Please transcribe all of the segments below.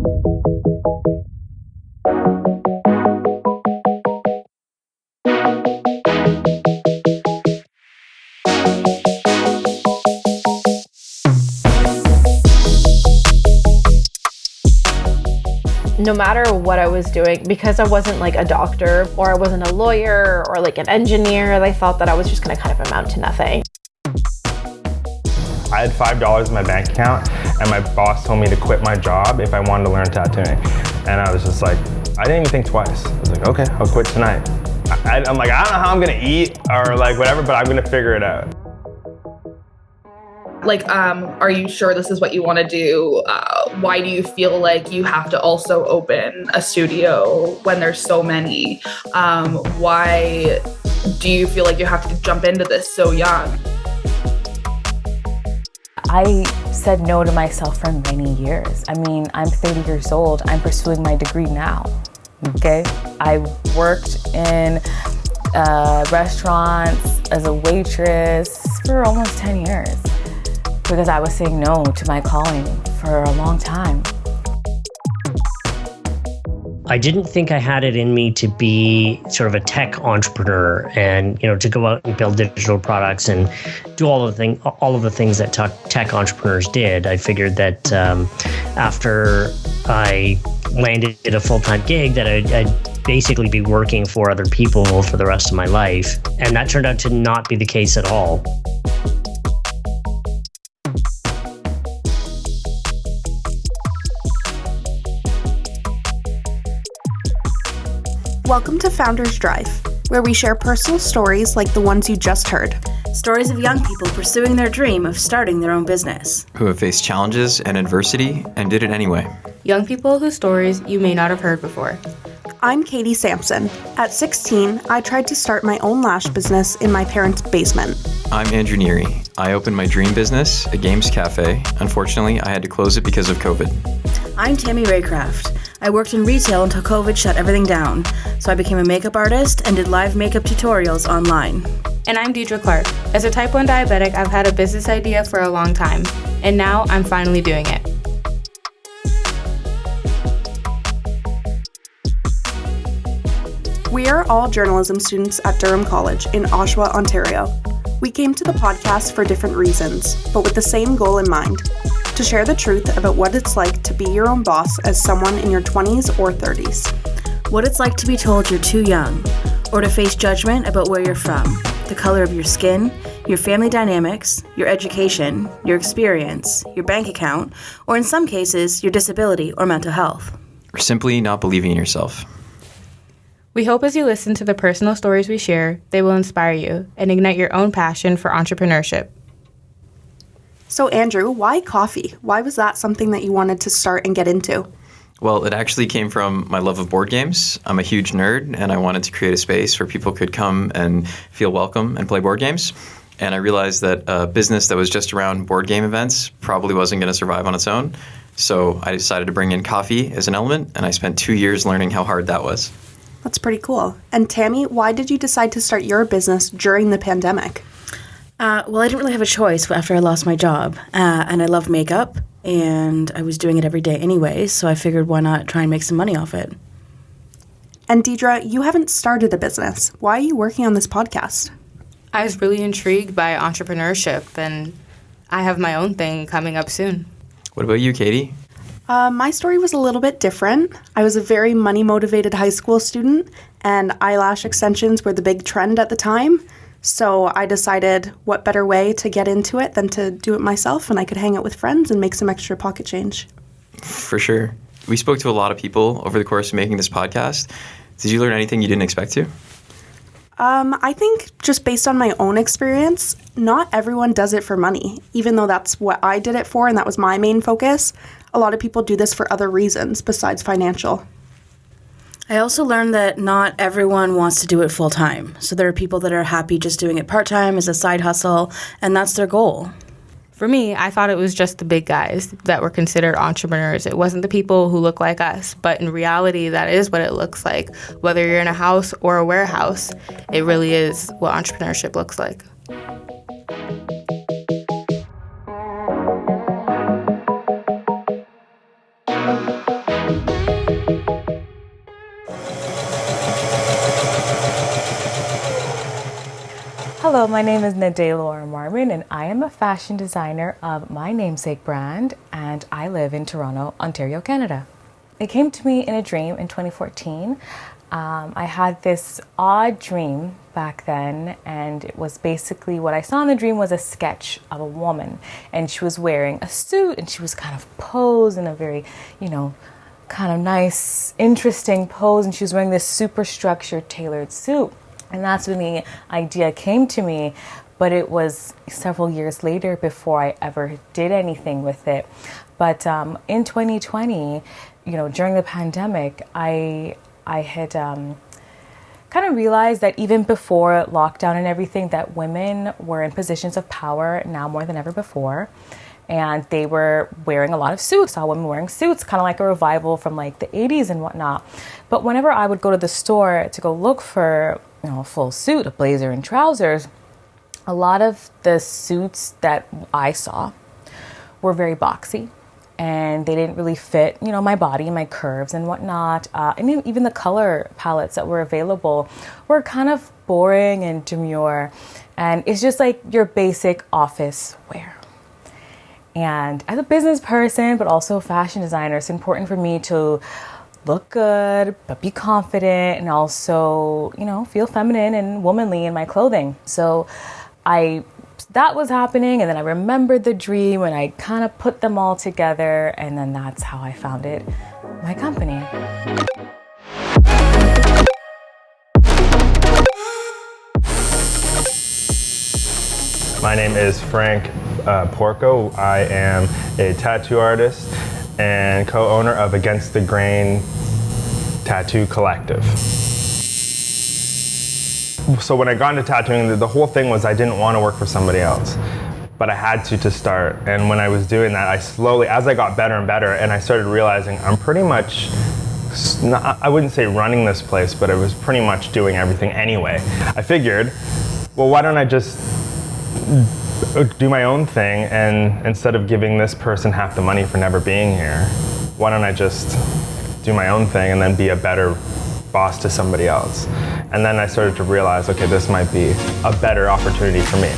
No matter what I was doing, because I wasn't like a doctor or I wasn't a lawyer or like an engineer, they thought that I was just gonna kind of amount to nothing. I had $5 in my bank account and my boss told me to quit my job if I wanted to learn tattooing. And I was just like, I didn't even think twice. I was like, okay, I'll quit tonight. I'm like, I don't know how I'm gonna eat or like whatever, but I'm gonna figure it out. Like, are you sure this is what you want to do? Why do you feel like you have to also open a studio when there's so many? Why do you feel like you have to jump into this so young? I said no to myself for many years. I mean, I'm 30 years old. I'm pursuing my degree now, okay? I worked in restaurants as a waitress for almost 10 years. Because I was saying no to my calling for a long time. I didn't think I had it in me to be sort of a tech entrepreneur and, to go out and build digital products and do all of the things that tech entrepreneurs did. I figured that after I landed a full-time gig that I'd basically be working for other people for the rest of my life. And that turned out to not be the case at all. Welcome to Founders Drive, where we share personal stories like the ones you just heard. Stories of young people pursuing their dream of starting their own business. Who have faced challenges and adversity and did it anyway. Young people whose stories you may not have heard before. I'm Katie Sampson. At 16, I tried to start my own lash business in my parents' basement. I'm Andrew Neary. I opened my dream business, a games cafe. Unfortunately, I had to close it because of COVID. I'm Tammy Raycraft. I worked in retail until COVID shut everything down, so I became a makeup artist and did live makeup tutorials online. And I'm Deidra Clarke. As a type 1 diabetic, I've had a business idea for a long time, and now I'm finally doing it. We are all journalism students at Durham College in Oshawa, Ontario. We came to the podcast for different reasons, but with the same goal in mind: to share the truth about what it's like to be your own boss as someone in your 20s or 30s. What it's like to be told you're too young, or to face judgment about where you're from, the color of your skin, your family dynamics, your education, your experience, your bank account, or in some cases, your disability or mental health. Or simply not believing in yourself. We hope as you listen to the personal stories we share, they will inspire you and ignite your own passion for entrepreneurship. So Andrew, why coffee? Why was that something that you wanted to start and get into? Well, it actually came from my love of board games. I'm a huge nerd, and I wanted to create a space where people could come and feel welcome and play board games. And I realized that a business that was just around board game events probably wasn't going to survive on its own. So I decided to bring in coffee as an element, and I spent 2 years learning how hard that was. That's pretty cool. And Tammy, why did you decide to start your business during the pandemic? Well, I didn't really have a choice after I lost my job, and I love makeup, and I was doing it every day anyway, so I figured why not try and make some money off it. And Deidra, you haven't started a business. Why are you working on this podcast? I was really intrigued by entrepreneurship, and I have my own thing coming up soon. What about you, Katie? My story was a little bit different. I was a very money-motivated high school student, and eyelash extensions were the big trend at the time. So I decided what better way to get into it than to do it myself, and I could hang out with friends and make some extra pocket change. For sure. We spoke to a lot of people over the course of making this podcast. Did you learn anything you didn't expect to? I think just based on my own experience, not everyone does it for money, even though that's what I did it for and that was my main focus. A lot of people do this for other reasons besides financial. I also learned that not everyone wants to do it full time. So there are people that are happy just doing it part time as a side hustle, and that's their goal. For me, I thought it was just the big guys that were considered entrepreneurs. It wasn't the people who look like us, but in reality, that is what it looks like. Whether you're in a house or a warehouse, it really is what entrepreneurship looks like. Hello, my name is Naa-Adei Laura Marmon, and I am a fashion designer of my namesake brand, and I live in Toronto, Ontario, Canada. It came to me in a dream in 2014. I had this odd dream back then, and it was basically what I saw in the dream was a sketch of a woman, and she was wearing a suit, and she was kind of posed in a very, kind of nice, interesting pose, and she was wearing this super structured, tailored suit. And that's when the idea came to me, but it was several years later before I ever did anything with it. But in 2020, during the pandemic, I had kind of realized that even before lockdown and everything, that women were in positions of power now more than ever before. And they were wearing a lot of suits. I saw women wearing suits, kind of like a revival from like the 80s and whatnot. But whenever I would go to the store to go look for a full suit, a blazer and trousers, a lot of the suits that I saw were very boxy. And they didn't really fit, my body, my curves and whatnot. And even the color palettes that were available were kind of boring and demure. And it's just like your basic office wear. And as a business person, but also a fashion designer, it's important for me to look good, but be confident and also, feel feminine and womanly in my clothing. So that was happening, and then I remembered the dream and I kind of put them all together, and then that's how I founded my company. My name is Frank Porco. I am a tattoo artist and co-owner of Against the Grain Tattoo Collective. So when I got into tattooing, the whole thing was I didn't want to work for somebody else, but I had to start. And when I was doing that, I slowly, as I got better and better, and I started realizing I'm pretty much, I wouldn't say running this place, but I was pretty much doing everything anyway. I figured, well, why don't I just do my own thing, and instead of giving this person half the money for never being here, why don't I just do my own thing and then be a better boss to somebody else? And then I started to realize, okay, this might be a better opportunity for me.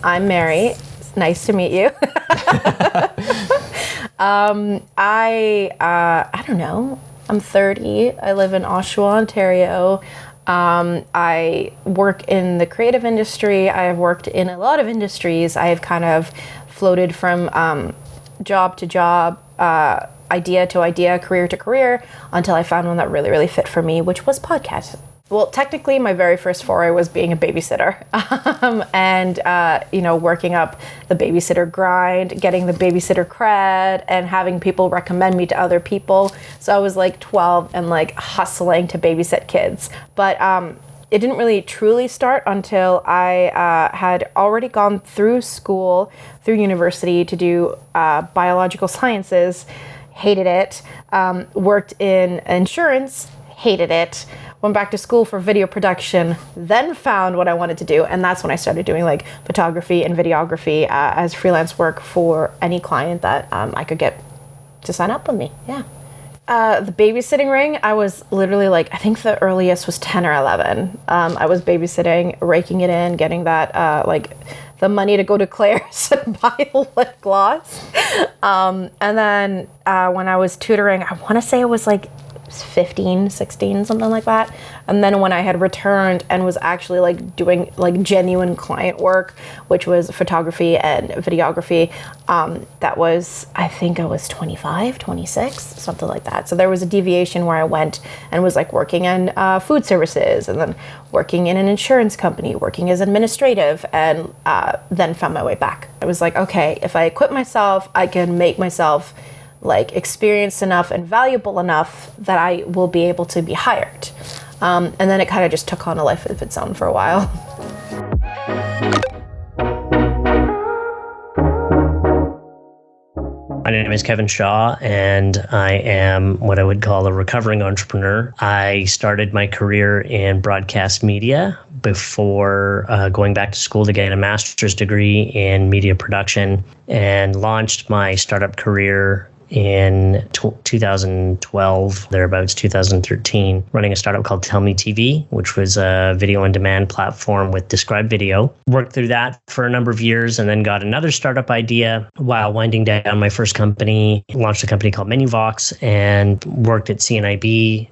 I'm Mary. Nice to meet you. I don't know. I'm 30. I live in Oshawa, Ontario. I work in the creative industry. I have worked in a lot of industries. I have kind of floated from job to job, idea to idea, career to career, until I found one that really, really fit for me, which was podcast. Well, technically, my very first foray was being a babysitter and, working up the babysitter grind, getting the babysitter cred, and having people recommend me to other people. So I was like 12 and like hustling to babysit kids. But it didn't really truly start until I had already gone through school, through university to do biological sciences, hated it, worked in insurance, hated it, went back to school for video production, then found what I wanted to do. And that's when I started doing like photography and videography as freelance work for any client that I could get to sign up with me. Yeah. The babysitting ring, I was literally like, I think the earliest was 10 or 11. I was babysitting, raking it in, getting that the money to go to Claire's and buy a lip gloss. And then when I was tutoring, I want to say it was like 15, 16, something like that. And then when I had returned and was actually like doing like genuine client work, which was photography and videography, that was, I think I was 25, 26, something like that. So there was a deviation where I went and was like working in food services, and then working in an insurance company, working as administrative, and then found my way back. I was like, okay, if I equip myself, I can make myself like experienced enough and valuable enough that I will be able to be hired. And then it kind of just took on a life of its own for a while. I My name is Kevin Shaw, and I am what I would call a recovering entrepreneur. I started my career in broadcast media before going back to school to get a master's degree in media production, and launched my startup career in 2012, thereabouts 2013, running a startup called Tell Me TV, which was a video on demand platform with Describe Video. Worked through that for a number of years and then got another startup idea while winding down my first company, launched a company called MenuVox, and worked at CNIB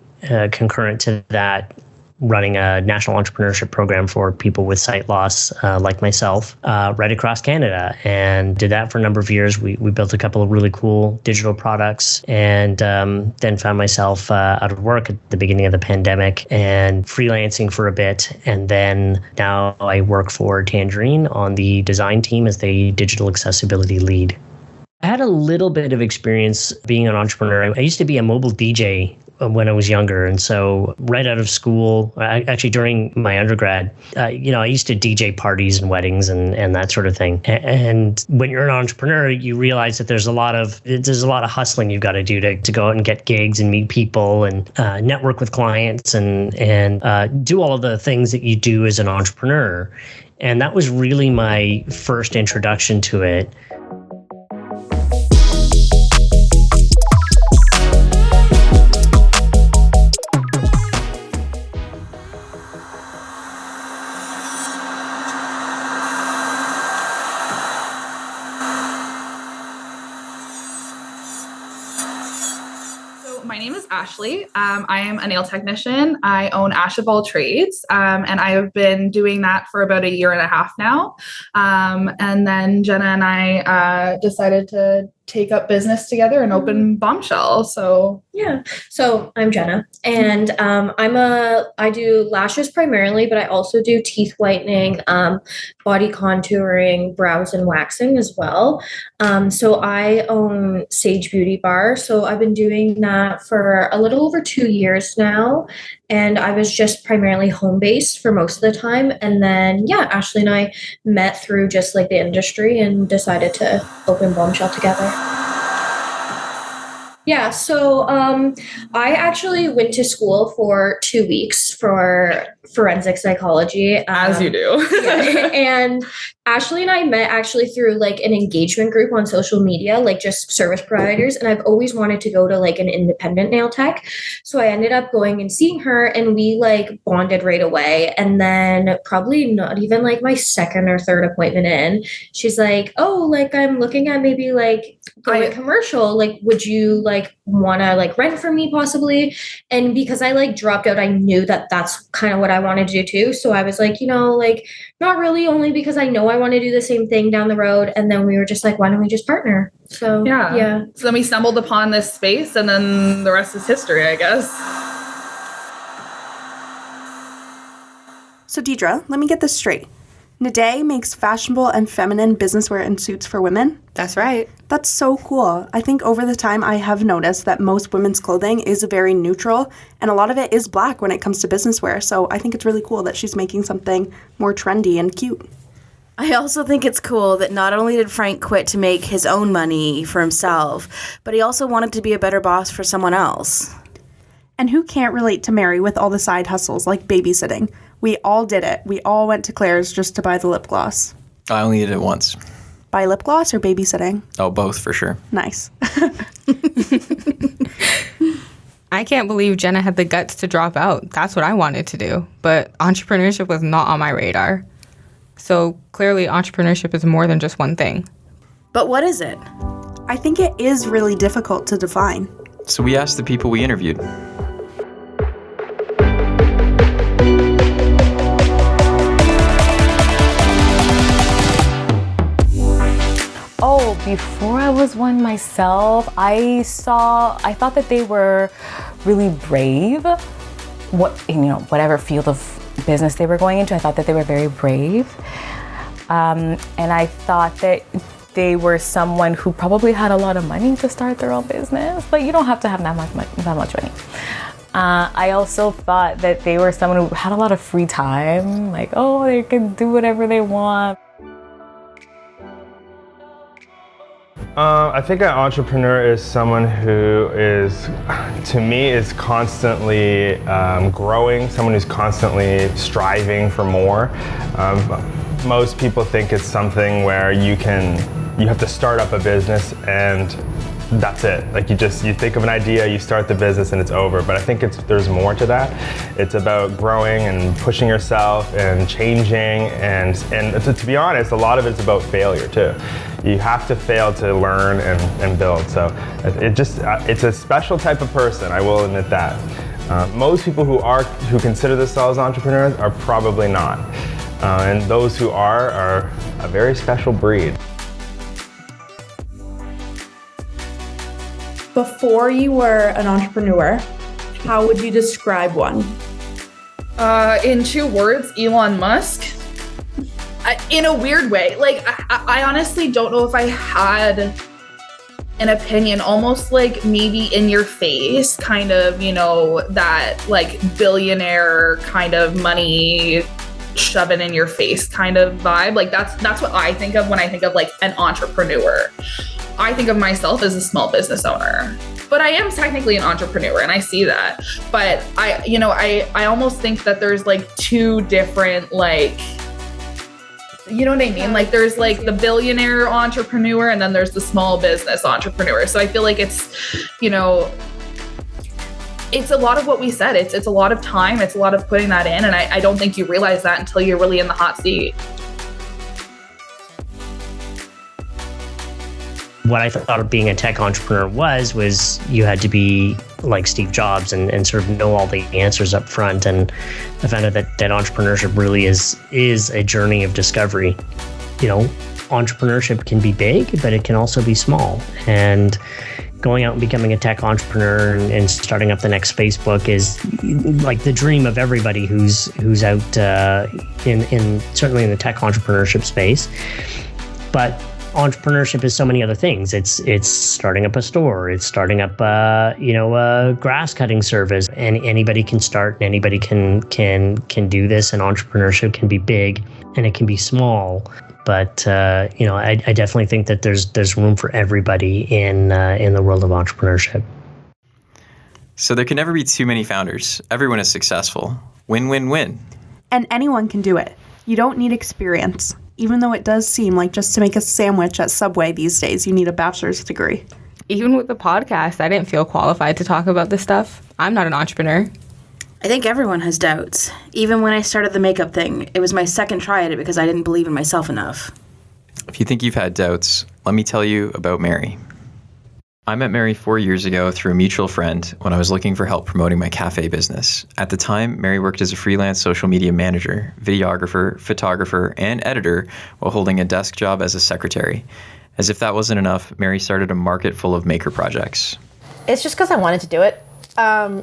concurrent to that, running a national entrepreneurship program for people with sight loss like myself right across Canada, and did that for a number of years. We built a couple of really cool digital products, and then found myself out of work at the beginning of the pandemic and freelancing for a bit. And then now I work for Tangerine on the design team as the digital accessibility lead. I had a little bit of experience being an entrepreneur. I used to be a mobile DJ when I was younger. And so right out of school, actually during my undergrad, I used to DJ parties and weddings and that sort of thing. And when you're an entrepreneur, you realize that there's a lot of hustling you've got to do to go out and get gigs and meet people and network with clients and do all of the things that you do as an entrepreneur. And that was really my first introduction to it. My name is Ashley. I am a nail technician. I own Ash of All Trades, and I have been doing that for about a year and a half now. And then Jenna and I decided to take up business together and open Bombshell. So I'm Jenna, and I do lashes primarily, but I also do teeth whitening, body contouring, brows, and waxing as well. So I own Sage Beauty Bar. So I've been doing that for a little over 2 years now. And I was just primarily home-based for most of the time. And then, Ashley and I met through just like the industry and decided to open Bombshell together. Yeah, so I actually went to school for 2 weeks for forensic psychology. As you do. And Ashley and I met actually through like an engagement group on social media, like just service providers. And I've always wanted to go to like an independent nail tech. So I ended up going and seeing her, and we like bonded right away. And then probably not even like my second or third appointment in, she's like, oh, like I'm looking at maybe like going commercial. Like, would you like want to like rent from me possibly? And because I like dropped out, I knew that that's kind of what I wanted to do too. So I was like, like not really, only because I know I want to do the same thing down the road. And then we were just like, why don't we just partner? So yeah. So then we stumbled upon this space, and then the rest is history, I guess. So Deidra, let me get this straight. Naa-Adei makes fashionable and feminine businesswear and suits for women? That's right. That's so cool. I think over the time I have noticed that most women's clothing is very neutral, and a lot of it is black when it comes to businesswear. So I think it's really cool that she's making something more trendy and cute. I also think it's cool that not only did Frank quit to make his own money for himself, but he also wanted to be a better boss for someone else. And who can't relate to Mary with all the side hustles like babysitting? We all did it. We all went to Claire's just to buy the lip gloss. I only did it once. Buy lip gloss or babysitting? Oh, both for sure. Nice. I can't believe Jenna had the guts to drop out. That's what I wanted to do. But entrepreneurship was not on my radar. So clearly entrepreneurship is more than just one thing. But what is it? I think it is really difficult to define. So we asked the people we interviewed. Oh, before I was one myself, I thought that they were really brave. Whatever field of business they were going into, I thought that they were very brave. And I thought that they were someone who probably had a lot of money to start their own business, but you don't have to have that much money. I also thought that they were someone who had a lot of free time, like, they can do whatever they want. I think an entrepreneur is someone who is, to me, is constantly growing, someone who's constantly striving for more. Most people think it's something where you have to start up a business and that's it. Like you think of an idea, you start the business and it's over. But I think there's more to that. It's about growing and pushing yourself and changing and to be honest, a lot of it's about failure too. You have to fail to learn and build. So it's a special type of person, I will admit that. Most people who consider themselves entrepreneurs are probably not. And those who are a very special breed. Before you were an entrepreneur, how would you describe one? In 2 words, Elon Musk. In a weird way. Like, I honestly don't know if I had an opinion, almost like maybe in your face, kind of, that like billionaire kind of money shove it in your face kind of vibe. Like that's what I think of when I think of like an entrepreneur. I think of myself as a small business owner, but I am technically an entrepreneur and I see that. But I almost think that there's like 2 different, like, you know what I mean? Like there's like the billionaire entrepreneur and then there's the small business entrepreneur. So I feel like it's a lot of what we said. It's a lot of time. It's a lot of putting that in. And I don't think you realize that until you're really in the hot seat. What I thought of being a tech entrepreneur was you had to be like Steve Jobs and sort of know all the answers up front. And I found out that entrepreneurship really is a journey of discovery. Entrepreneurship can be big, but it can also be small. And going out and becoming a tech entrepreneur and starting up the next Facebook is like the dream of everybody who's out in certainly in the tech entrepreneurship space. But entrepreneurship is so many other things. It's starting up a store. It's starting up a grass cutting service. And anybody can start. And anybody can do this. And entrepreneurship can be big and it can be small. But I definitely think that there's room for everybody in the world of entrepreneurship. So there can never be too many founders. Everyone is successful. Win, win, win. And anyone can do it. You don't need experience. Even though it does seem like just to make a sandwich at Subway these days, you need a bachelor's degree. Even with the podcast, I didn't feel qualified to talk about this stuff. I'm not an entrepreneur. I think everyone has doubts. Even when I started the makeup thing, it was my second try at it because I didn't believe in myself enough. If you think you've had doubts, let me tell you about Mary. I met Mary 4 years ago through a mutual friend when I was looking for help promoting my cafe business. At the time, Mary worked as a freelance social media manager, videographer, photographer, and editor while holding a desk job as a secretary. As if that wasn't enough, Mary started a market full of maker projects. It's just because I wanted to do it.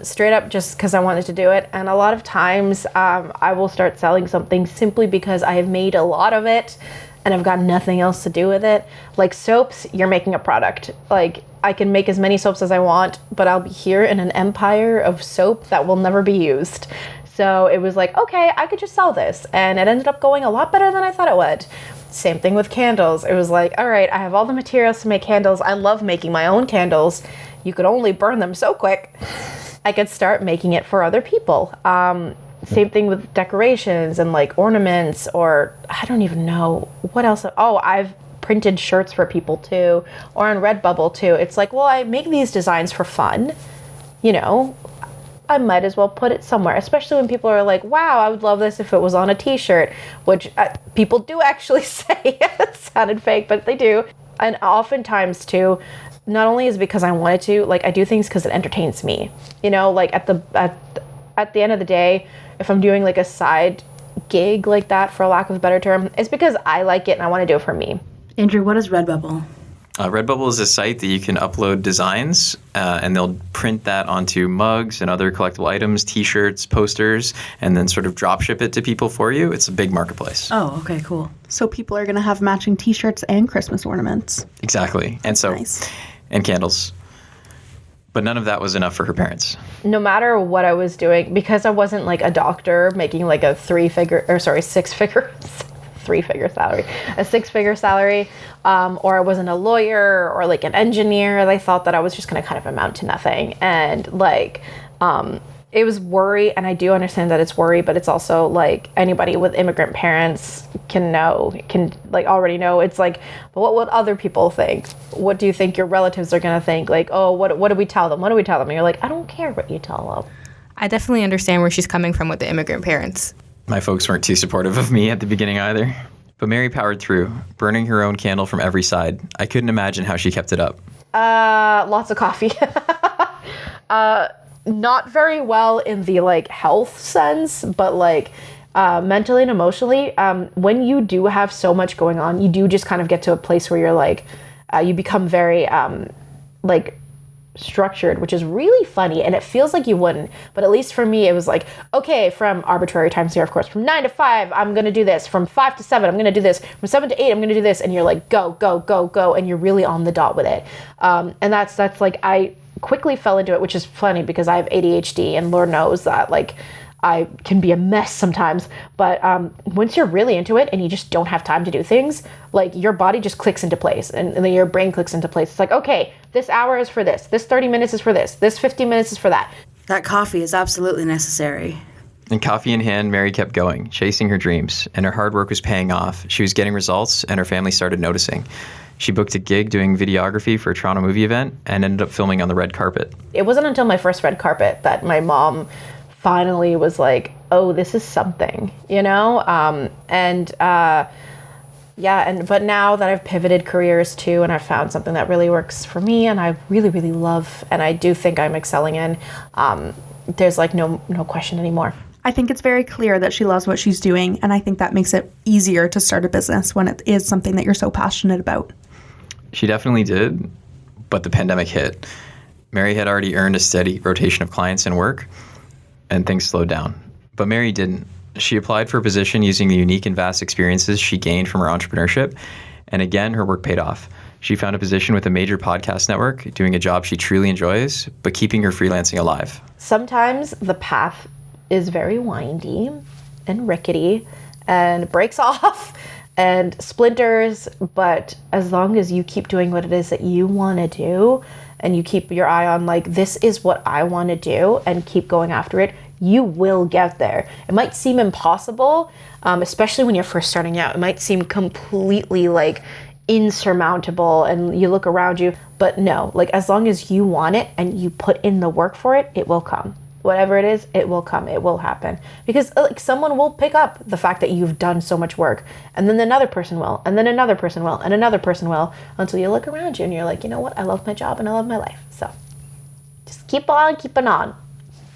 Straight up just because I wanted to do it. And a lot of times I will start selling something simply because I have made a lot of it and I've got nothing else to do with it. Like soaps, you're making a product. Like I can make as many soaps as I want, but I'll be here in an empire of soap that will never be used. So it was like, okay, I could just sell this. And it ended up going a lot better than I thought it would. Same thing with candles. It was like, all right, I have all the materials to make candles. I love making my own candles. You could only burn them so quick. I could start making it for other people. Same thing with decorations and like ornaments, or I don't even know what else. Oh, I've printed shirts for people too, or on Redbubble too. It's like, well, I make these designs for fun. I might as well put it somewhere, especially when people are like, wow, I would love this if it was on a t-shirt, which people do actually say. It sounded fake, but they do. And oftentimes too, not only is it because I wanted to, like I do things because it entertains me. Like at the end of the day, if I'm doing like a side gig like that, for lack of a better term, it's because I like it and I want to do it for me. Andrew, what is Redbubble? Redbubble is a site that you can upload designs and they'll print that onto mugs and other collectible items, t-shirts, posters, and then sort of drop ship it to people for you. It's a big marketplace. Oh, okay, cool. So people are going to have matching t-shirts and Christmas ornaments. Exactly. And so, nice. And candles. But none of that was enough for her parents. No matter what I was doing, because I wasn't like a doctor making like a 6-figure 3-figure salary, a 6-figure salary, or I wasn't a lawyer or like an engineer. They thought that I was just going to kind of amount to nothing. And like, it was worry, and I do understand that it's worry, but it's also like anybody with immigrant parents can like already know. It's like, but what would other people think? What do you think your relatives are gonna think? Like, oh, what do we tell them? What do we tell them? And you're like, I don't care what you tell them. I definitely understand where she's coming from with the immigrant parents. My folks weren't too supportive of me at the beginning either. But Mary powered through, burning her own candle from every side. I couldn't imagine how she kept it up. Lots of coffee. Not very well in the like health sense, but like mentally and emotionally, when you do have so much going on, you do just kind of get to a place where you're like, you become very like structured, which is really funny, and it feels like you wouldn't, but at least for me it was like, okay, from arbitrary times here, of course, from 9 to 5 I'm gonna do this, from 5 to 7 I'm gonna do this, from 7 to 8 I'm gonna do this, and you're like go, and you're really on the dot with it. And that's like, I quickly fell into it, which is funny because I have ADHD, and Lord knows that like I can be a mess sometimes, but once you're really into it and you just don't have time to do things, like your body just clicks into place, and then your brain clicks into place. It's like, okay, this hour is for this 30 minutes is for this 15 minutes is for that. That coffee is absolutely necessary. And coffee in hand, Mary kept going, chasing her dreams, and her hard work was paying off. She was getting results, and her family started noticing. She booked a gig doing videography for a Toronto movie event and ended up filming on the red carpet. It wasn't until my first red carpet that my mom finally was like, oh, this is something, you know? But now that I've pivoted careers too, and I've found something that really works for me and I really, really love, and I do think I'm excelling in, there's like no question anymore. I think it's very clear that she loves what she's doing, and I think that makes it easier to start a business when it is something that you're so passionate about. She definitely did, but the pandemic hit. Mary had already earned a steady rotation of clients and work, and things slowed down. But Mary didn't. She applied for a position using the unique and vast experiences she gained from her entrepreneurship, and again, her work paid off. She found a position with a major podcast network, doing a job she truly enjoys, but keeping her freelancing alive. Sometimes the path is very windy and rickety and breaks off and splinters, but as long as you keep doing what it is that you want to do and you keep your eye on like, this is what I want to do, and keep going after it, you will get there. It might seem impossible, especially when you're first starting out. It might seem completely like insurmountable and you look around you, but no, like as long as you want it and you put in the work for it, it will come. Whatever it is, it will come, it will happen. Because like someone will pick up the fact that you've done so much work, and then another person will, and then another person will, and another person will, until you look around you and you're like, you know what, I love my job and I love my life. So just keep on keeping on.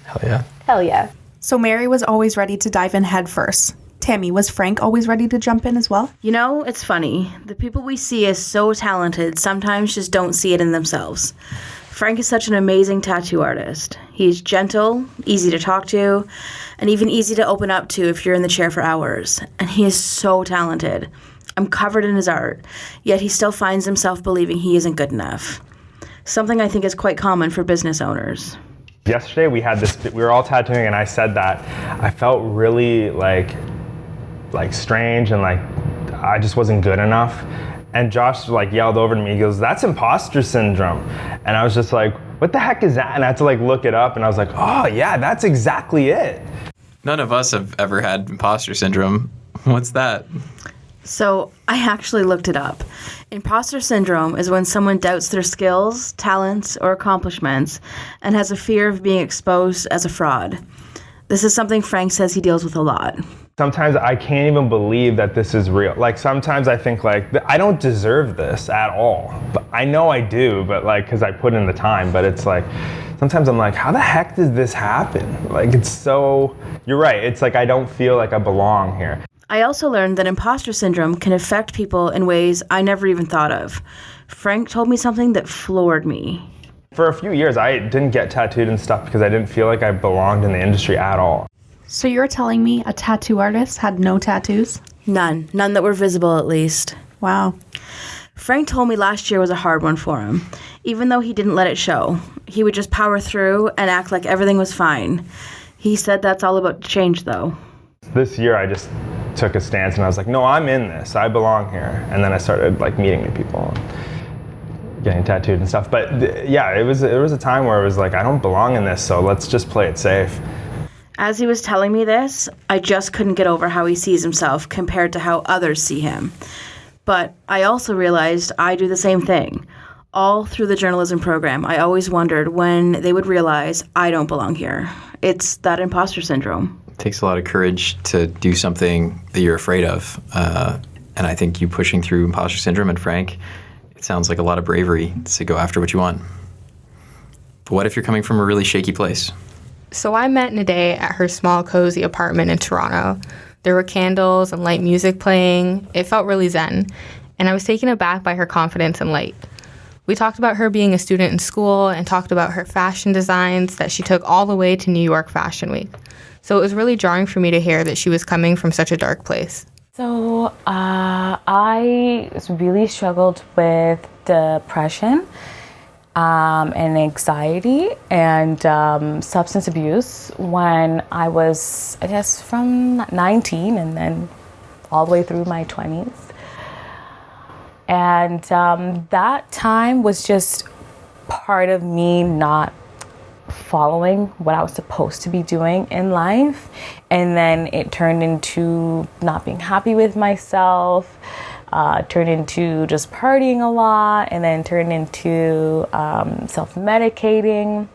Hell yeah. Hell yeah. So Mary was always ready to dive in head first. Tammy, was Frank always ready to jump in as well? You know, it's funny. The people we see as so talented sometimes just don't see it in themselves. Frank is such an amazing tattoo artist. He's gentle, easy to talk to, and even easy to open up to if you're in the chair for hours. And he is so talented. I'm covered in his art, yet he still finds himself believing he isn't good enough. Something I think is quite common for business owners. Yesterday we were all tattooing, and I said that I felt really like strange and like I just wasn't good enough. And Josh like yelled over to me, he goes, that's imposter syndrome. And I was just like, what the heck is that? And I had to like look it up, and I was like, oh yeah, that's exactly it. None of us have ever had imposter syndrome. What's that? So I actually looked it up. Imposter syndrome is when someone doubts their skills, talents, or accomplishments and has a fear of being exposed as a fraud. This is something Frank says he deals with a lot. Sometimes I can't even believe that this is real. Like sometimes I think like, I don't deserve this at all. But I know I do, but like, cause I put in the time, but it's like, sometimes I'm like, how the heck did this happen? Like it's so, you're right. It's like, I don't feel like I belong here. I also learned that imposter syndrome can affect people in ways I never even thought of. Frank told me something that floored me. For a few years, I didn't get tattooed and stuff because I didn't feel like I belonged in the industry at all. So you're telling me a tattoo artist had no tattoos? None that were visible at least. Wow. Frank told me last year was a hard one for him. Even though he didn't let it show, he would just power through and act like everything was fine. He said that's all about to change though. This year I just took a stance and I was like, no, I'm in this. I belong here. And then I started like meeting new people, getting tattooed and stuff. But it was a time where it was like, I don't belong in this, so let's just play it safe. As he was telling me this, I just couldn't get over how he sees himself compared to how others see him. But I also realized I do the same thing. All through the journalism program, I always wondered when they would realize I don't belong here. It's that imposter syndrome. It takes a lot of courage to do something that you're afraid of. And I think you pushing through imposter syndrome, and Frank, it sounds like a lot of bravery to go after what you want. But what if you're coming from a really shaky place? So I met Naa-Adei at her small, cozy apartment in Toronto. There were candles and light music playing. It felt really zen. And I was taken aback by her confidence and light. We talked about her being a student in school and talked about her fashion designs that she took all the way to New York Fashion Week. So it was really jarring for me to hear that she was coming from such a dark place. So I really struggled with depression and anxiety and substance abuse when I was, I guess, from 19 and then all the way through my 20s. And that time was just part of me not following what I was supposed to be doing in life. And then it turned into not being happy with myself, turned into just partying a lot, and then turned into self-medicating.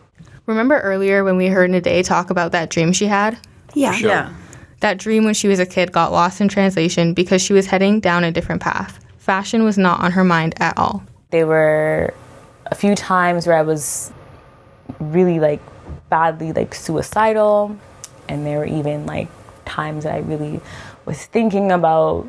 Remember earlier when we heard Naa-Adei talk about that dream she had? Yeah. Sure. Yeah. That dream when she was a kid got lost in translation because she was heading down a different path. Fashion was not on her mind at all. There were a few times where I was really badly suicidal, and there were even times that I really was thinking about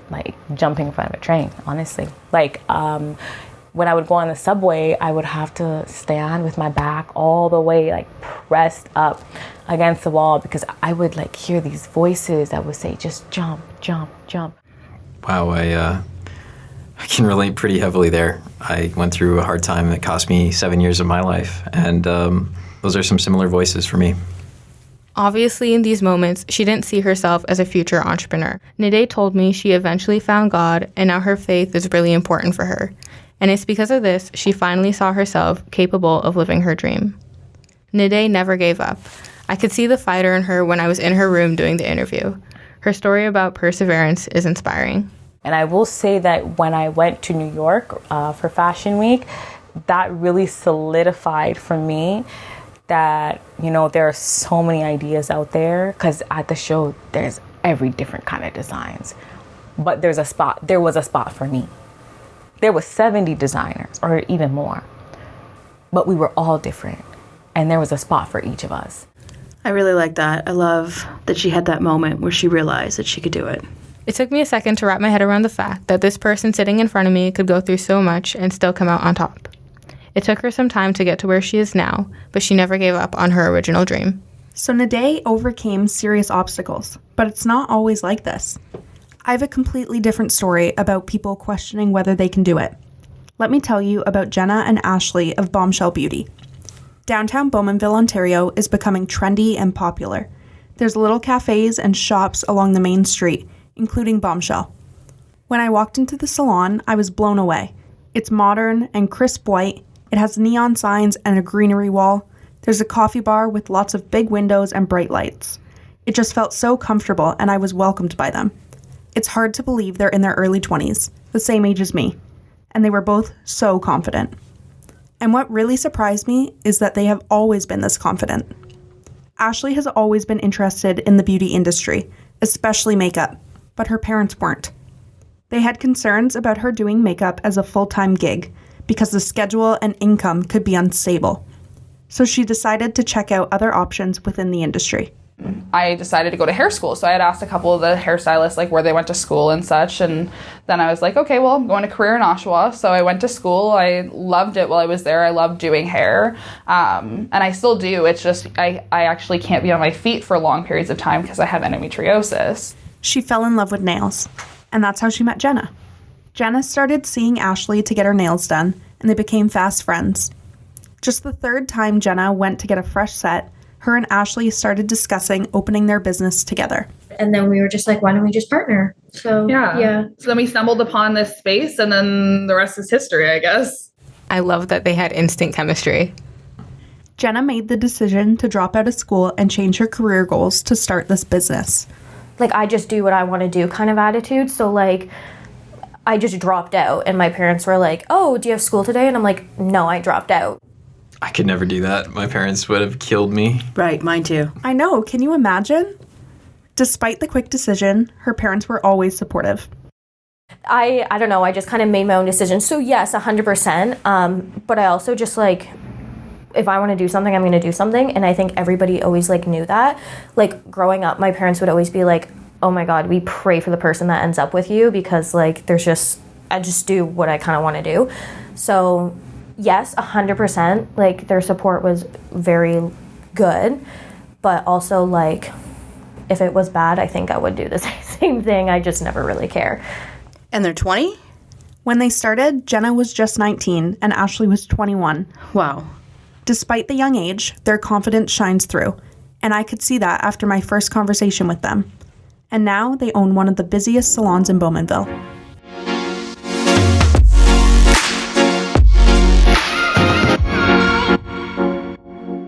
jumping in front of a train, honestly. When I would go on the subway, I would have to stand with my back all the way pressed up against the wall because I would hear these voices that would say, just jump, jump, jump. Wow, I can relate pretty heavily there. I went through a hard time that cost me 7 years of my life, and those are some similar voices for me. Obviously, in these moments, she didn't see herself as a future entrepreneur. Naa-Adei told me she eventually found God, and now her faith is really important for her. And it's because of this, she finally saw herself capable of living her dream. Naa-Adei never gave up. I could see the fighter in her when I was in her room doing the interview. Her story about perseverance is inspiring. And I will say that when I went to New York for Fashion Week, that really solidified for me that, there are so many ideas out there, because at the show, there's every different kind of designs. But there was a spot for me. There was 70 designers, or even more. But we were all different, and there was a spot for each of us. I really like that. I love that she had that moment where she realized that she could do it. It took me a second to wrap my head around the fact that this person sitting in front of me could go through so much and still come out on top. It took her some time to get to where she is now, but she never gave up on her original dream. So Naa-Adei overcame serious obstacles, but it's not always like this. I have a completely different story about people questioning whether they can do it. Let me tell you about Jenna and Ashley of Bombshell Beauty. Downtown Bowmanville, Ontario is becoming trendy and popular. There's little cafes and shops along the main street, including Bombshell. When I walked into the salon, I was blown away. It's modern and crisp white. It has neon signs and a greenery wall. There's a coffee bar with lots of big windows and bright lights. It just felt so comfortable, and I was welcomed by them. It's hard to believe they're in their early 20s, the same age as me, and they were both so confident. And what really surprised me is that they have always been this confident. Ashley has always been interested in the beauty industry, especially makeup, but her parents weren't. They had concerns about her doing makeup as a full-time gig because the schedule and income could be unstable. So she decided to check out other options within the industry. I decided to go to hair school. So I had asked a couple of the hairstylists where they went to school and such. And then I was like, okay, well, I'm going to career in Oshawa. So I went to school. I loved it while I was there. I loved doing hair. And I still do. It's just I actually can't be on my feet for long periods of time because I have endometriosis. She fell in love with nails. And that's how she met Jenna. Jenna started seeing Ashley to get her nails done, and they became fast friends. Just the third time Jenna went to get a fresh set, her and Ashley started discussing opening their business together. And then we were just like, why don't we just partner? So yeah. So then we stumbled upon this space, and then the rest is history, I guess. I love that they had instant chemistry. Jenna made the decision to drop out of school and change her career goals to start this business. Like, I just do what I want to do kind of attitude. So, like, I just dropped out, and my parents were like, oh, do you have school today? And I'm like, no, I dropped out. I could never do that. My parents would have killed me. Right, mine too. I know, can you imagine? Despite the quick decision, her parents were always supportive. I don't know, I just kind of made my own decision. So yes, 100%. But I also just like, if I want to do something, I'm going to do something. And I think everybody always like knew that. Like growing up, my parents would always be like, oh my God, we pray for the person that ends up with you, because like I just do what I kind of want to do. So yes, 100%. Like their support was very good. But also like, if it was bad, I think I would do the same thing. I just never really care. And they're 20? When they started, Jenna was just 19 and Ashley was 21. Wow. Despite the young age, their confidence shines through. And I could see that after my first conversation with them. And now they own one of the busiest salons in Bowmanville.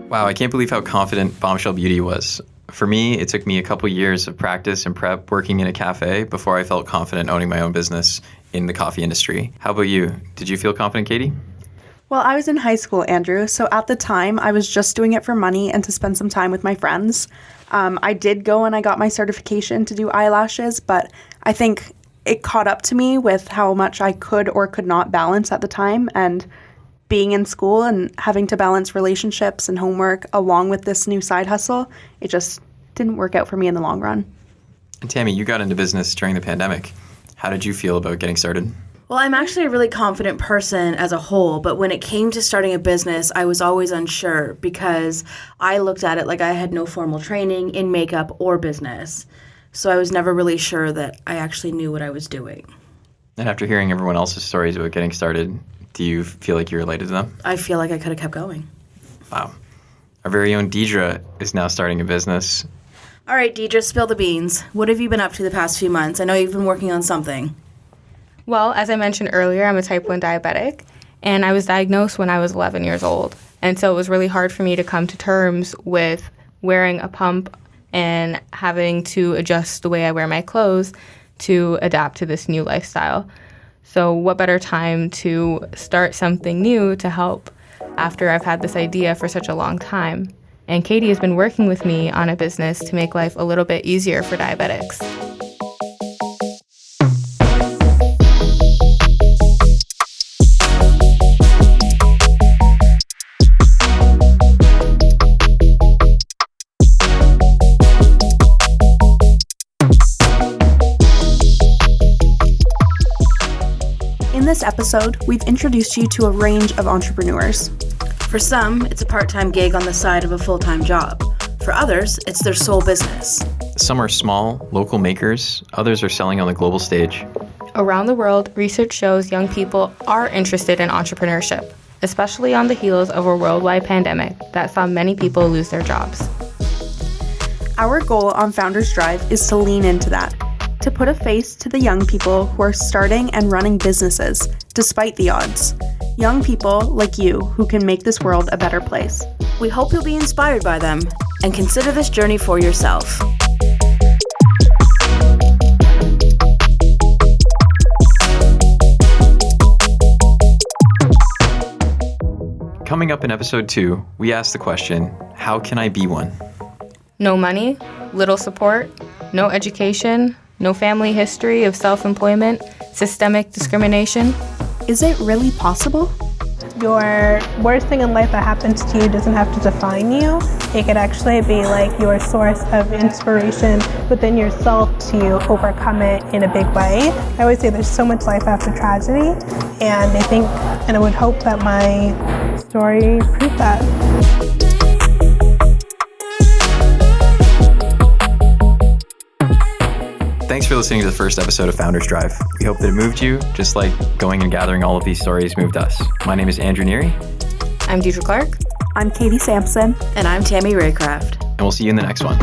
Wow, I can't believe how confident Bombshell Beauty was. For me, it took me a couple years of practice and prep working in a cafe before I felt confident owning my own business in the coffee industry. How about you? Did you feel confident, Katie? Well, I was in high school, Andrew, so at the time I was just doing it for money and to spend some time with my friends. I did go and I got my certification to do eyelashes, but I think it caught up to me with how much I could or could not balance at the time, and being in school and having to balance relationships and homework along with this new side hustle, it just didn't work out for me in the long run. And Tammy, you got into business during the pandemic. How did you feel about getting started? Well, I'm actually a really confident person as a whole, but when it came to starting a business, I was always unsure because I looked at it like I had no formal training in makeup or business. So I was never really sure that I actually knew what I was doing. And after hearing everyone else's stories about getting started, do you feel like you related to them? I feel like I could have kept going. Wow. Our very own Deidra is now starting a business. All right, Deidra, spill the beans. What have you been up to the past few months? I know you've been working on something. Well, as I mentioned earlier, I'm a type 1 diabetic, and I was diagnosed when I was 11 years old. And so it was really hard for me to come to terms with wearing a pump and having to adjust the way I wear my clothes to adapt to this new lifestyle. So what better time to start something new to help after I've had this idea for such a long time. And Katie has been working with me on a business to make life a little bit easier for diabetics. In this episode, we've introduced you to a range of entrepreneurs. For some, it's a part-time gig on the side of a full-time job. For others, it's their sole business. Some are small, local makers. Others are selling on the global stage. Around the world, research shows young people are interested in entrepreneurship, especially on the heels of a worldwide pandemic that saw many people lose their jobs. Our goal on Founders Drive is to lean into that, to put a face to the young people who are starting and running businesses, despite the odds. Young people like you who can make this world a better place. We hope you'll be inspired by them and consider this journey for yourself. Coming up in episode 2, we ask the question, how can I be one? No money, little support, no education, no family history of self-employment, systemic discrimination. Is it really possible? Your worst thing in life that happens to you doesn't have to define you. It could actually be like your source of inspiration within yourself to overcome it in a big way. I always say there's so much life after tragedy, and I think, and I would hope that my story proved that. Thanks for listening to the first episode of Founders Drive. We hope that it moved you, just like going and gathering all of these stories moved us. My name is Andrew Neary. I'm Deidra Clarke. I'm Katie Sampson. And I'm Tammy Raycraft. And we'll see you in the next one.